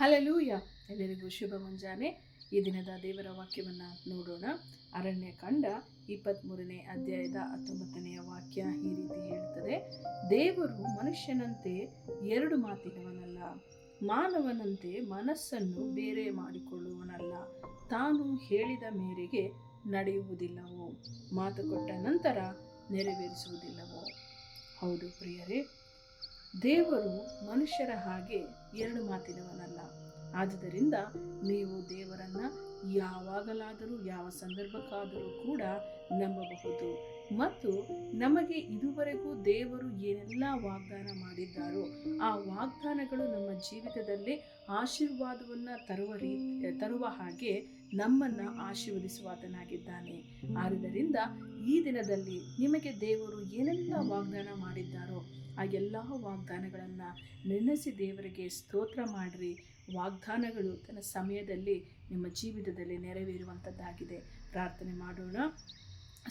Hallelujah. ಎಲ್ಲರಿಗೂ ಶುಭ ಮುಂಜಾನೆ. ಈ ದಿನದ ದೇವರ ವಾಕ್ಯವನ್ನು ನೋಡೋಣ. ಅರಣ್ಯಕಾಂಡ 23ನೇ ಅಧ್ಯಾಯದ 19ನೇ ವಾಕ್ಯ ಈ ರೀತಿ ಹೇಳ್ತದೆ: ದೇವರು ಮನುಷ್ಯನಂತೆ ಎರಡು ಮಾತಿನವನಲ್ಲ, ಮಾನವನಂತೆ ಮನಸ್ಸನ್ನು ಬೇರೆ ಮಾಡಿಕೊಳ್ಳುವನಲ್ಲ. ತಾನು ಹೇಳಿದ ಮೇರೆಗೆ ನಡೆಯುವುದಿಲ್ಲವೋ, ಮಾತು ಕೊಟ್ಟ ನಂತರ ನೆರವೇರಿಸುವುದಿಲ್ಲವೋ. ಹೌದು ಪ್ರಿಯರೇ, ದೇವರು ಮನುಷ್ಯರ ಹಾಗೆ ಎರಡು ಮಾತಿನವನಲ್ಲ. ಆದುದರಿಂದ ನೀವು ದೇವರನ್ನು ಯಾವಾಗಲಾದರೂ ಯಾವ ಸಂದರ್ಭಕ್ಕಾದರೂ ಕೂಡ ನಂಬಬಹುದು. ಮತ್ತು ನಮಗೆ ಇದುವರೆಗೂ ದೇವರು ಏನೆಲ್ಲ ವಾಗ್ದಾನ ಮಾಡಿದ್ದಾರೋ ಆ ವಾಗ್ದಾನಗಳು ನಮ್ಮ ಜೀವಿತದಲ್ಲಿ ಆಶೀರ್ವಾದವನ್ನು ತರುವ ಹಾಗೆ ನಮ್ಮನ್ನು ಆಶೀರ್ವದಿಸುವಾತನಾಗಿದ್ದಾನೆ. ಆದುದರಿಂದ ಈ ದಿನದಲ್ಲಿ ನಿಮಗೆ ದೇವರು ಏನೆಲ್ಲ ವಾಗ್ದಾನ ಮಾಡಿದ್ದಾರೋ ಆ ಎಲ್ಲ ವಾಗ್ದಾನಗಳನ್ನು ನೆನೆಸಿ ದೇವರಿಗೆ ಸ್ತೋತ್ರ ಮಾಡಿರಿ. ವಾಗ್ದಾನಗಳು ತನ್ನ ಸಮಯದಲ್ಲಿ ನಿಮ್ಮ ಜೀವಿತದಲ್ಲಿ ನೆರವೇರುವಂಥದ್ದಾಗಿದೆ. ಪ್ರಾರ್ಥನೆ ಮಾಡೋಣ.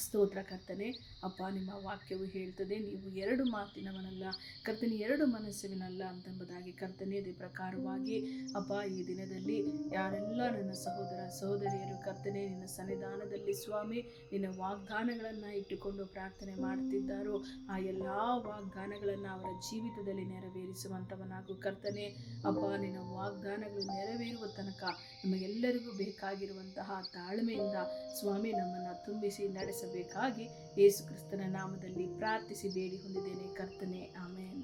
ಸ್ತೋತ್ರ ಕರ್ತನೆ, ಅಪ್ಪ, ನಿಮ್ಮ ವಾಕ್ಯವು ಹೇಳ್ತದೆ ನೀವು ಎರಡು ಮಾತಿನವನಲ್ಲ ಕರ್ತನೆ, ಎರಡು ಮನಸ್ಸಿನಲ್ಲ ಎಂಬುದಾಗಿ. ಕರ್ತನೆ, ಇದೇ ಪ್ರಕಾರವಾಗಿ ಅಪ್ಪ ಈ ದಿನದಲ್ಲಿ ಯಾರೆಲ್ಲ ನನ್ನ ಸಹೋದರ ಸಹೋದರಿಯರು ಕರ್ತನೆ ನಿನ್ನ ಸನ್ನಿಧಾನದಲ್ಲಿ ಸ್ವಾಮಿ ನಿನ್ನ ವಾಗ್ದಾನಗಳನ್ನು ಇಟ್ಟುಕೊಂಡು ಪ್ರಾರ್ಥನೆ ಮಾಡ್ತಿದ್ದಾರೋ ಆ ಎಲ್ಲ ವಾಗ್ದಾನಗಳನ್ನು ಅವರ ಜೀವಿತದಲ್ಲಿ ನೆರವೇರಿಸುವಂಥವನಾಗು ಕರ್ತನೆ. ಅಪ್ಪ, ನಿನ್ನ ವಾಗ್ದಾನಗಳು ನೆರವೇರುವ ತನಕ ನಮಗೆಲ್ಲರಿಗೂ ಬೇಕಾಗಿರುವಂತಹ ತಾಳ್ಮೆಯಿಂದ ಸ್ವಾಮಿ ನಮ್ಮನ್ನು ತುಂಬಿಸಿ ನಡೆಸಬೇಕಾಗಿ ಯೇಸು ಕ್ರಿಸ್ತನ ನಾಮದಲ್ಲಿ ಪ್ರಾರ್ಥಿಸಿ ಬೇಡಿ ಹೊಂದಿದ್ದೇನೆ ಕರ್ತನೆ, ಆಮೇನ್.